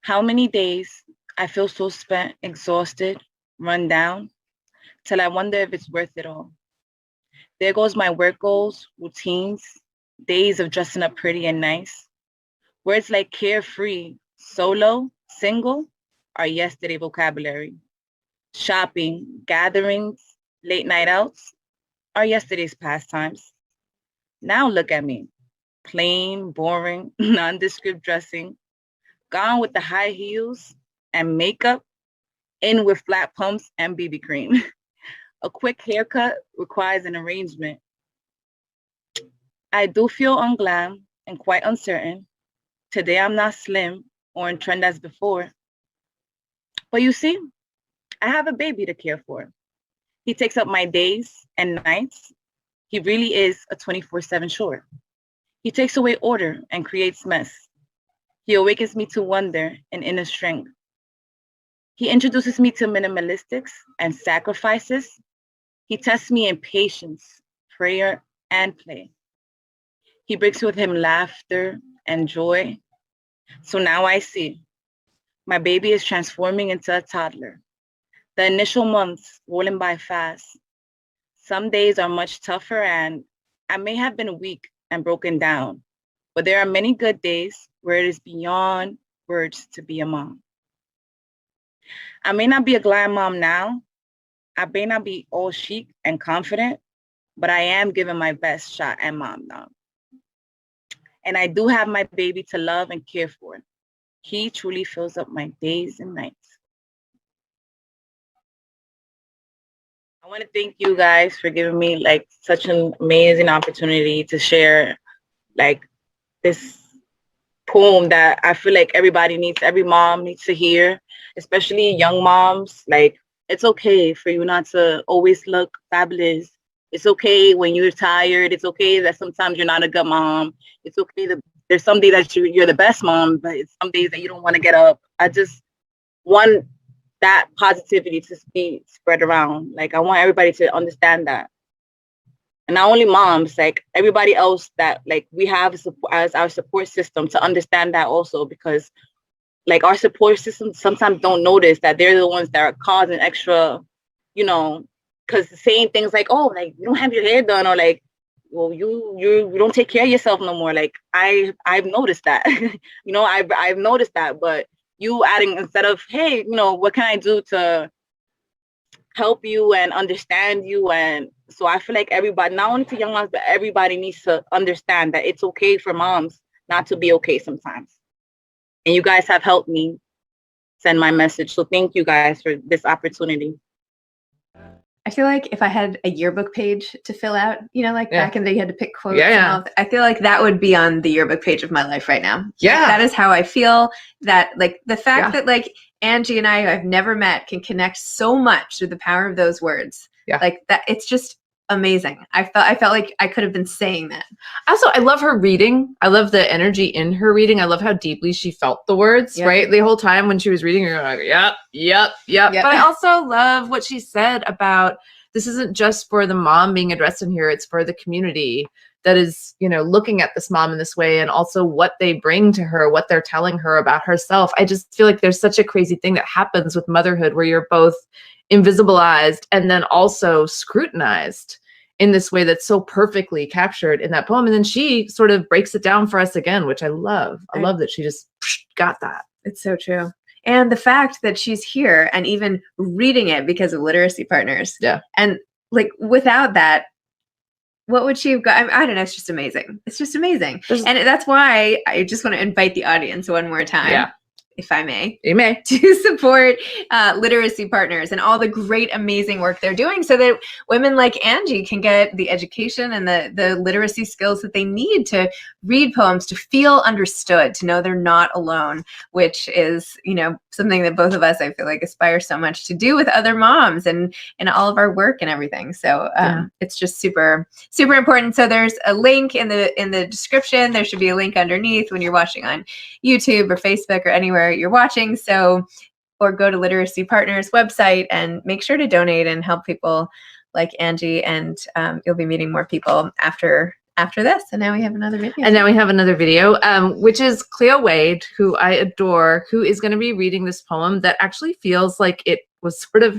How many days I feel so spent, exhausted, run down, till I wonder if it's worth it all. There goes my work goals, routines, days of dressing up pretty and nice. Words like carefree, solo, single are yesterday vocabulary. Shopping, gatherings, late night outs are yesterday's pastimes. Now look at me, plain, boring, nondescript dressing, gone with the high heels and makeup, in with flat pumps and BB cream. A quick haircut requires an arrangement. I do feel unglam and quite uncertain. Today I'm not slim or in trend as before. But you see, I have a baby to care for. He takes up my days and nights. He really is a 24/7 chore. He takes away order and creates mess. He awakens me to wonder and inner strength. He introduces me to minimalistics and sacrifices. He tests me in patience, prayer, and play. He brings with him laughter and joy. So now I see, my baby is transforming into a toddler. The initial months rolling by fast. Some days are much tougher and I may have been weak and broken down, but there are many good days where it is beyond words to be a mom. I may not be a glam mom now. I may not be all chic and confident, but I am giving my best shot at mom now. And I do have my baby to love and care for. He truly fills up my days and nights. I want to thank you guys for giving me like such an amazing opportunity to share like this poem that I feel like every mom needs to hear, especially young moms. Like, it's okay for you not to always look fabulous. It's okay when you're tired. It's okay that sometimes you're not a good mom. It's okay that there's some days that you're the best mom, but it's some days that you don't want to get up. I just want that positivity to be spread around. Like, I want everybody to understand that. And not only moms, like everybody else that like we have as our support system to understand that also, because like our support system sometimes don't notice that they're the ones that are causing extra, you know, because saying things like, oh, like you don't have your hair done, or like, well, you don't take care of yourself no more. Like I've noticed that, you know, I've noticed that, but you adding instead of, hey, you know, what can I do to help you and understand you? And so I feel like everybody, not only to young moms, but everybody needs to understand that it's okay for moms not to be okay sometimes. And you guys have helped me send my message. So thank you guys for this opportunity. I feel like if I had a yearbook page to fill out, you know, like back in the day, you had to pick quotes. Yeah, and yeah. all I feel like that would be on the yearbook page of my life right now. Yeah. That is how I feel. That like the fact that like Angie and I, who I've never met, can connect so much through the power of those words. Yeah. Like that, it's just amazing. I felt like I could have been saying that. Also, I love her reading. I love the energy in her reading. I love how deeply she felt the words, right? The whole time when she was reading, you're like, yep. But I also love what she said about this isn't just for the mom being addressed in here. It's for the community that is, you know, looking at this mom in this way, and also what they bring to her, what they're telling her about herself. I just feel like there's such a crazy thing that happens with motherhood where you're both invisibilized and then also scrutinized in this way that's so perfectly captured in that poem. And then she sort of breaks it down for us again, which I love. I love that she just got that. It's so true. And the fact that she's here and even reading it because of Literacy Partners. Yeah. And like without that, what would she have got? I don't know. It's just amazing. It's just amazing. And that's why I just want to invite the audience one more time. If I may. You may. To support Literacy Partners and all the great, amazing work they're doing so that women like Angie can get the education and the literacy skills that they need to read poems, to feel understood, to know they're not alone, which is, you know, something that both of us, I feel like, aspire so much to do with other moms and all of our work and everything. So it's just super, super important. So there's a link in the description. There should be a link underneath when you're watching on YouTube or Facebook or anywhere you're watching. So, or go to Literacy Partners website and make sure to donate and help people like Angie, and you'll be meeting more people after this. And now we have another video. Which is Cleo Wade, who I adore, who is going to be reading this poem that actually feels like it was sort of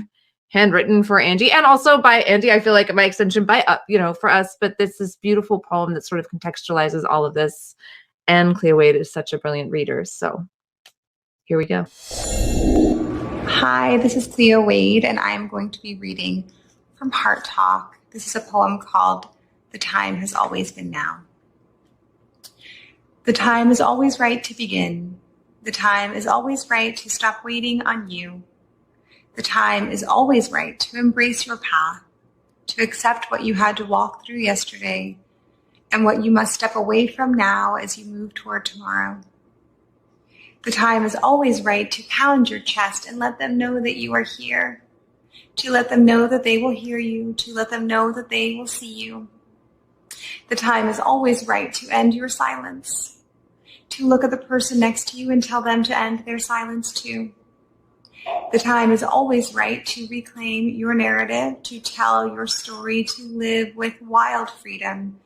handwritten for Angie, and also by Angie, I feel like by extension by, you know, for us, but this beautiful poem that sort of contextualizes all of this. And Cleo Wade is such a brilliant reader. So here we go. Hi, this is Cleo Wade, and I am going to be reading from Heart Talk. This is a poem called The Time Has Always Been Now. The time is always right to begin. The time is always right to stop waiting on you. The time is always right to embrace your path, to accept what you had to walk through yesterday and what you must step away from now as you move toward tomorrow. The time is always right to pound your chest and let them know that you are here, to let them know that they will hear you, to let them know that they will see you. The time is always right to end your silence, to look at the person next to you and tell them to end their silence too. The time is always right to reclaim your narrative, to tell your story, to live with wild freedom,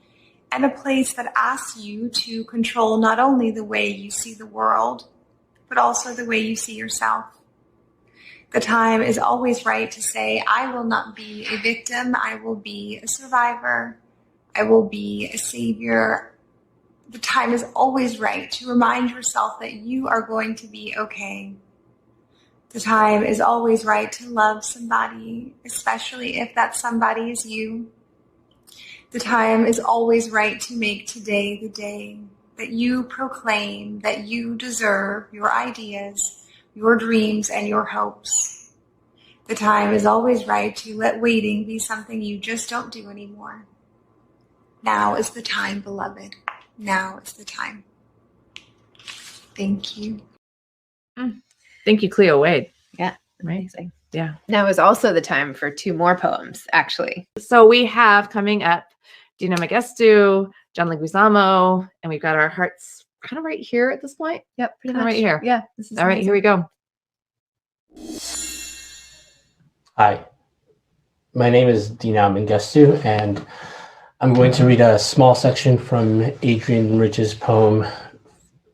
and a place that asks you to control not only the way you see the world, but also the way you see yourself. The time is always right to say, I will not be a victim, I will be a survivor, I will be a savior. The time is always right to remind yourself that you are going to be okay. The time is always right to love somebody, especially if that somebody is you. The time is always right to make today the day that you proclaim that you deserve your ideas, your dreams, and your hopes. The time is always right to let waiting be something you just don't do anymore. Now is the time, beloved. Now is the time. Thank you. Thank you, Cleo Wade. Yeah, amazing. Yeah. Now is also the time for 2 more poems, actually. So we have coming up Danai Gurira, John Leguizamo, and we've got our hearts kind of right here at this point. Yep, pretty much right here. Yeah, this is all right. amazing. Here we go. Hi, my name is Danai Gurira, and I'm going to read a small section from Adrian Rich's poem,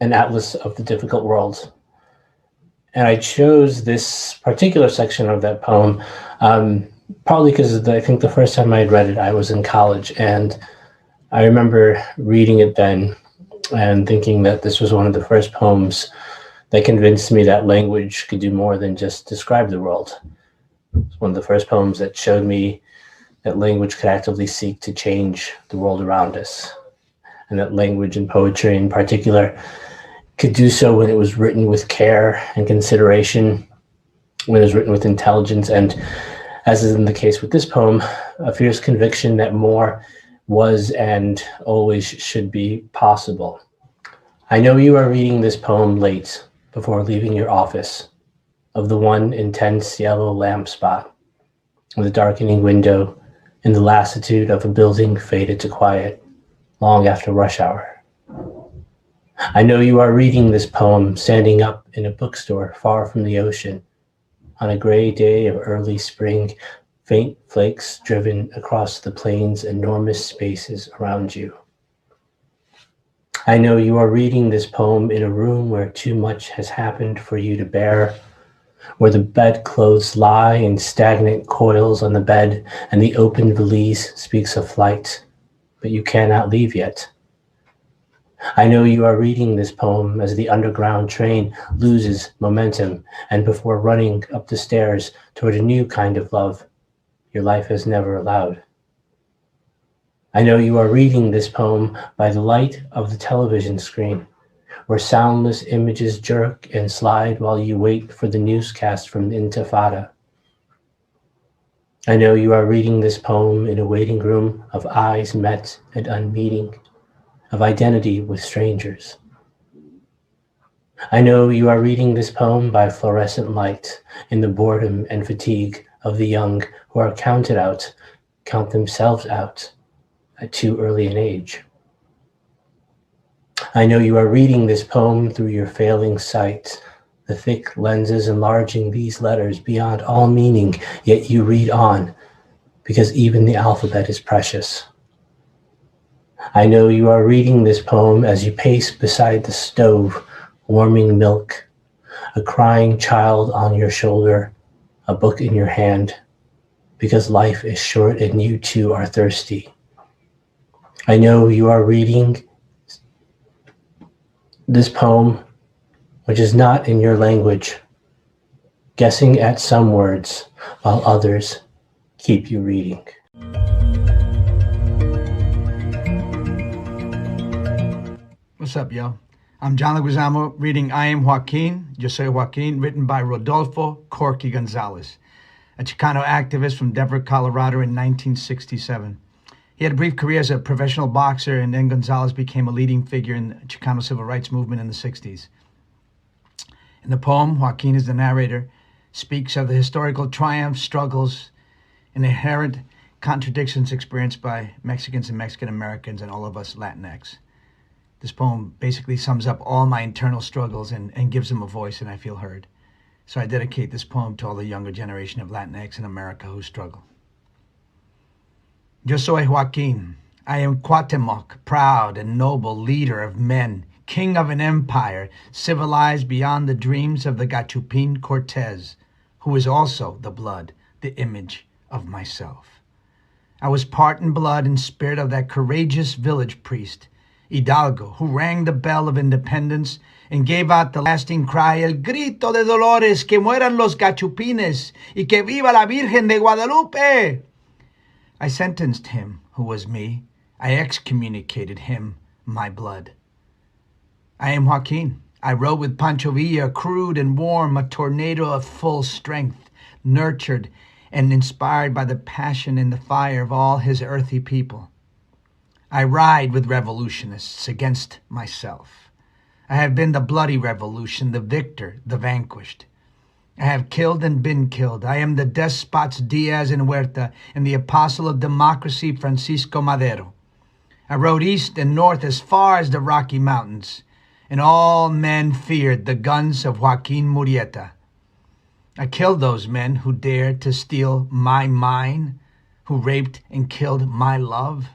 An Atlas of the Difficult World. And I chose this particular section of that poem partly because I think the first time I had read it, I was in college, and I remember reading it then and thinking that this was one of the first poems that convinced me that language could do more than just describe the world. It's one of the first poems that showed me that language could actively seek to change the world around us. and that language and poetry in particular could do so when it was written with care and consideration, when it was written with intelligence, and, as is in the case with this poem, a fierce conviction that more was and always should be possible. I know you are reading this poem late, before leaving your office, of the one intense yellow lamp spot, with a darkening window in the lassitude of a building faded to quiet, long after rush hour. I know you are reading this poem standing up in a bookstore far from the ocean, on a gray day of early spring, faint flakes driven across the plain's enormous spaces around you. I know you are reading this poem in a room where too much has happened for you to bear, where the bedclothes lie in stagnant coils on the bed and the open valise speaks of flight, but you cannot leave yet. I know you are reading this poem as the underground train loses momentum and before running up the stairs toward a new kind of love your life has never allowed. I know you are reading this poem by the light of the television screen, where soundless images jerk and slide while you wait for the newscast from the Intifada. I know you are reading this poem in a waiting room of eyes met and unmeeting, of identity with strangers. I know you are reading this poem by fluorescent light in the boredom and fatigue of the young who are counted out, count themselves out at too early an age. I know you are reading this poem through your failing sight, the thick lenses enlarging these letters beyond all meaning, yet you read on, because even the alphabet is precious. I know you are reading this poem as you pace beside the stove, warming milk, a crying child on your shoulder, a book in your hand, because life is short and you too are thirsty. I know you are reading this poem, which is not in your language, guessing at some words while others keep you reading. What's up, yo? I'm John Leguizamo reading I Am Joaquin, Yo Soy Joaquin, written by Rodolfo Corky Gonzalez, a Chicano activist from Denver, Colorado in 1967. He had a brief career as a professional boxer, and then Gonzalez became a leading figure in the Chicano civil rights movement in the 60s. In the poem, Joaquin, as the narrator, speaks of the historical triumphs, struggles, and inherent contradictions experienced by Mexicans and Mexican Americans and all of us Latinx. This poem basically sums up all my internal struggles and gives them a voice, and I feel heard. So I dedicate this poem to all the younger generation of Latinx in America who struggle. Yo soy Joaquin. I am Cuauhtemoc, proud and noble leader of men, king of an empire, civilized beyond the dreams of the Gachupin Cortez, who is also the blood, the image of myself. I was part in blood and spirit of that courageous village priest, Hidalgo, who rang the bell of independence and gave out the lasting cry, El grito de dolores, que mueran los Gachupines, y que viva la Virgen de Guadalupe. I sentenced him, who was me. I excommunicated him, my blood. I am Joaquin. I rode with Pancho Villa, crude and warm, a tornado of full strength, nurtured and inspired by the passion and the fire of all his earthy people. I ride with revolutionists against myself. I have been the bloody revolution, the victor, the vanquished. I have killed and been killed. I am the despots Diaz and Huerta and the apostle of democracy Francisco Madero. I rode east and north as far as the Rocky Mountains, and all men feared the guns of Joaquin Murrieta. I killed those men who dared to steal my mine, who raped and killed my love,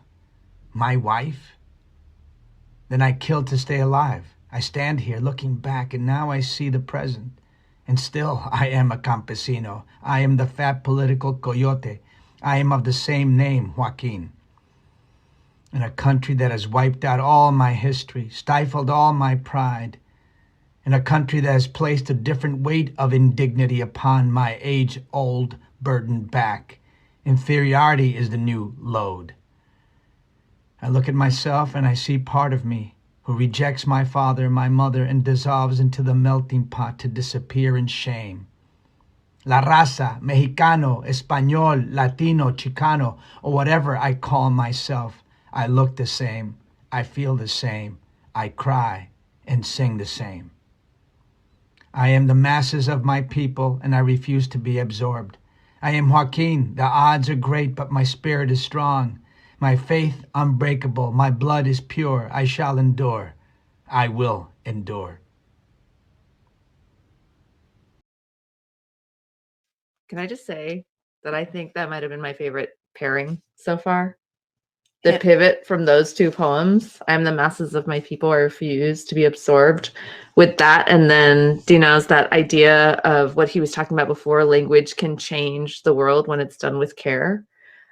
my wife. Then I killed to stay alive. I stand here looking back, and now I see the present. And still, I am a campesino. I am the fat political coyote. I am of the same name, Joaquin. In a country that has wiped out all my history, stifled all my pride. In a country that has placed a different weight of indignity upon my age-old burdened back. Inferiority is the new load. I look at myself and I see part of me who rejects my father, my mother, and dissolves into the melting pot to disappear in shame. La raza, Mexicano, Español, Latino, Chicano, or whatever I call myself, I look the same, I feel the same, I cry and sing the same. I am the masses of my people, and I refuse to be absorbed. I am Joaquin. The odds are great, but my spirit is strong. My faith unbreakable. My blood is pure. I shall endure. I will endure. Can I just say that I think that might have been my favorite pairing so far? The pivot from those two poems, I am the masses of my people, I refuse to be absorbed, with that, and then Dinah's that idea of what he was talking about before, language can change the world when it's done with care.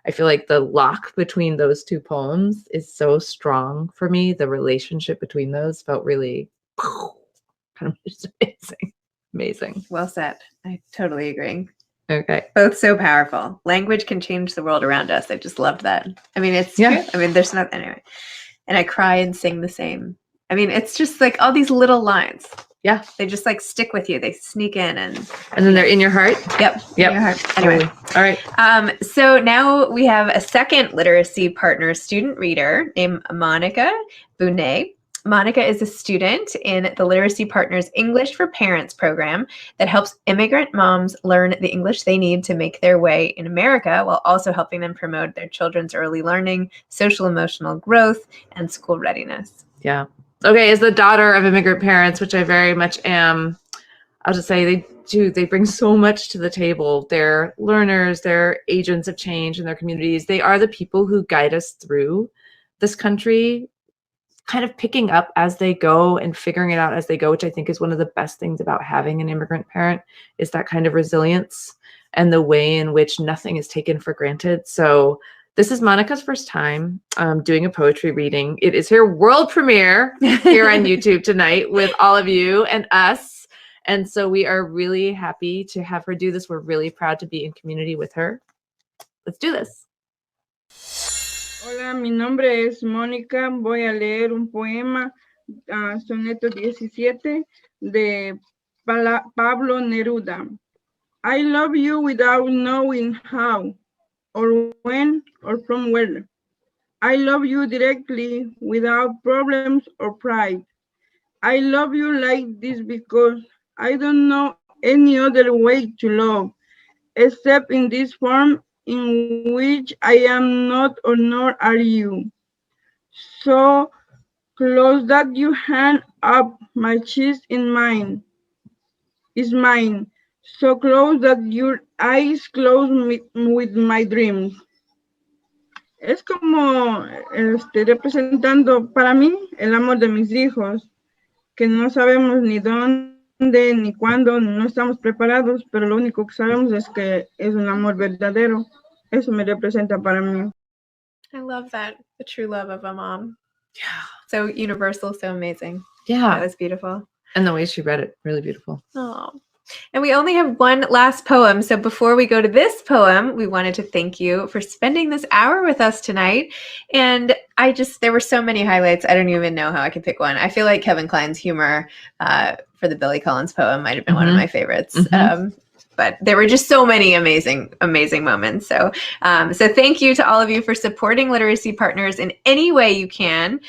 I feel like the lock between those two poems is so strong for me. The relationship between those felt really kind of just amazing. Amazing. Well said. I totally agree. Okay. Both so powerful. Language can change the world around us. I just loved that. I mean, it's true. I mean, there's not anyway. And I cry and sing the same. I mean, it's just like all these little lines. Yeah. They just like stick with you. They sneak in and then they're in your heart. Yep. In your heart. Anyway. All right. So now we have a second literacy partner student reader named Meikha Vunay. Meikha is a student in the Literacy Partners English for Parents program that helps immigrant moms learn the English they need to make their way in America while also helping them promote their children's early learning, social emotional growth, and school readiness. Yeah. Okay, as the daughter of immigrant parents, which I very much am, I'll just say they bring so much to the table. They're learners, they're agents of change in their communities. They are the people who guide us through this country, kind of picking up as they go and figuring it out as they go, which I think is one of the best things about having an immigrant parent, is that kind of resilience and the way in which nothing is taken for granted. So this is Meikha's first time doing a poetry reading. It is her world premiere here on YouTube tonight with all of you and us. And so we are really happy to have her do this. We're really proud to be in community with her. Let's do this. Hola, mi nombre es Mónica. Voy a leer un poema, soneto 17, de Pablo Neruda. I love you without knowing how, or when, or from where. I love you directly, without problems or pride. I love you like this because I don't know any other way to love, except in this form in which I am not or nor are you. So close that your hand up my chest in mine, is mine. So close that your eyes close with my dreams. Es como representando para mí el amor de mis hijos, que no sabemos ni dónde ni cuándo, no estamos preparados, pero lo único que sabemos es que es un amor verdadero. Eso me representa para mí. I love that. The true love of a mom. Yeah. So universal, so amazing. Yeah. That was beautiful. And the way she read it, really beautiful. Oh. And we only have one last poem. So before we go to this poem, we wanted to thank you for spending this hour with us tonight. And there were so many highlights. I don't even know how I could pick one. I feel like Kevin Kline's humor for the Billy Collins poem might have been one of my favorites. But there were just so many amazing, amazing moments. So thank you to all of you for supporting Literacy Partners in any way you can.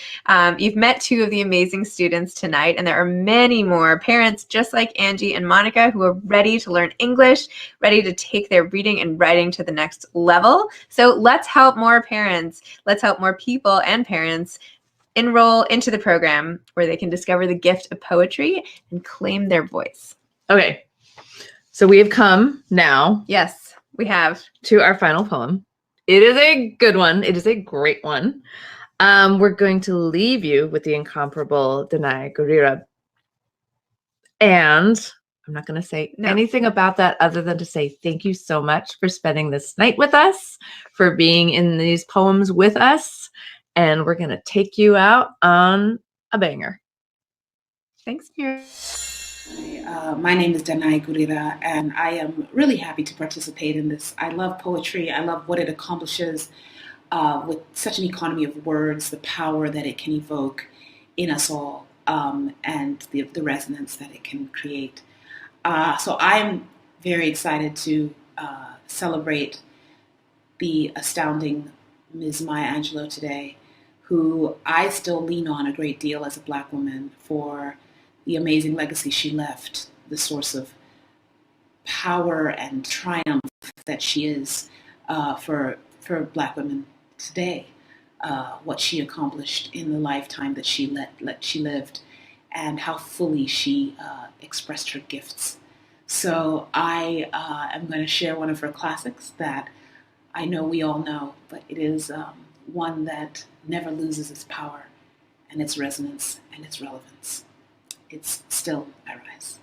You've met two of the amazing students tonight, and there are many more parents just like Angie and Meikha who are ready to learn English, ready to take their reading and writing to the next level. So let's help more parents. Let's help more people and parents enroll into the program where they can discover the gift of poetry and claim their voice. Okay. So we have come now. Yes, we have. To our final poem. It is a good one. It is a great one. We're going to leave you with the incomparable Danai Gurira. And I'm not going to say anything about that other than to say thank you so much for spending this night with us, for being in these poems with us. And we're going to take you out on a banger. Thanks, Mira. My name is Danai Gurira, and I am really happy to participate in this. I love poetry. I love what it accomplishes. with such an economy of words, the power that it can evoke in us all, and the resonance that it can create. So I'm very excited to celebrate the astounding Ms. Maya Angelou today, who I still lean on a great deal as a Black woman for the amazing legacy she left, the source of power and triumph that she is for Black women today, what she accomplished in the lifetime that she lived, and how fully she expressed her gifts. So I am going to share one of her classics that I know we all know, but it is one that never loses its power and its resonance and its relevance. It's Still I Rise.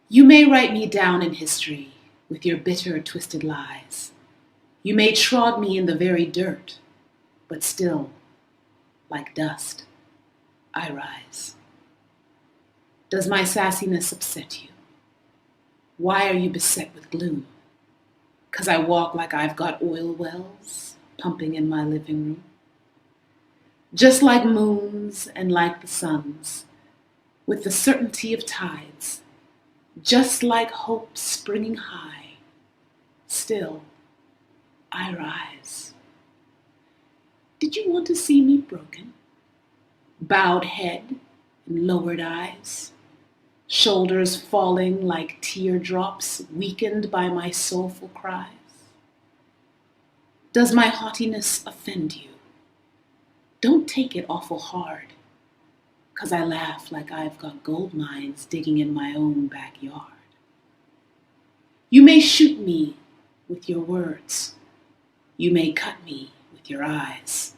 You may write me down in history with your bitter, twisted lies. You may trod me in the very dirt, but still, like dust, I rise. Does my sassiness upset you? Why are you beset with gloom? 'Cause I walk like I've got oil wells pumping in my living room? Just like moons and like the suns, with the certainty of tides, just like hope springing high, still I rise. Did you want to see me broken? Bowed head and lowered eyes, shoulders falling like teardrops, weakened by my soulful cries? Does my haughtiness offend you? Don't take it awful hard, 'cause I laugh like I've got gold mines digging in my own backyard. You may shoot me with your words. You may cut me with your eyes.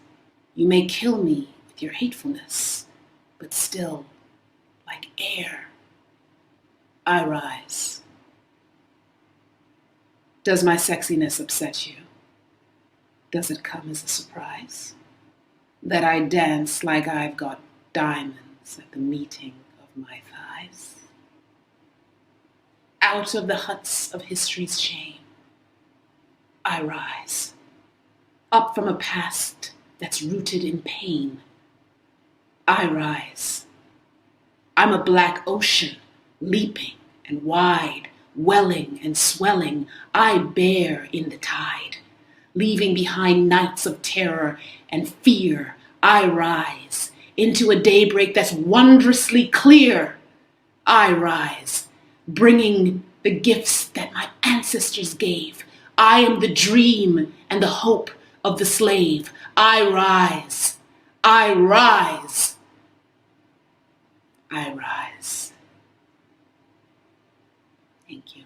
You may kill me with your hatefulness, but still, like air, I rise. Does my sexiness upset you? Does it come as a surprise that I dance like I've got diamonds at the meeting of my thighs? Out of the huts of history's shame, I rise. Up from a past that's rooted in pain, I rise. I'm a black ocean, leaping and wide, welling and swelling. I bear in the tide, leaving behind nights of terror and fear. I rise into a daybreak that's wondrously clear. I rise, bringing the gifts that my ancestors gave. I am the dream and the hope of the slave. I rise, I rise, I rise. Thank you.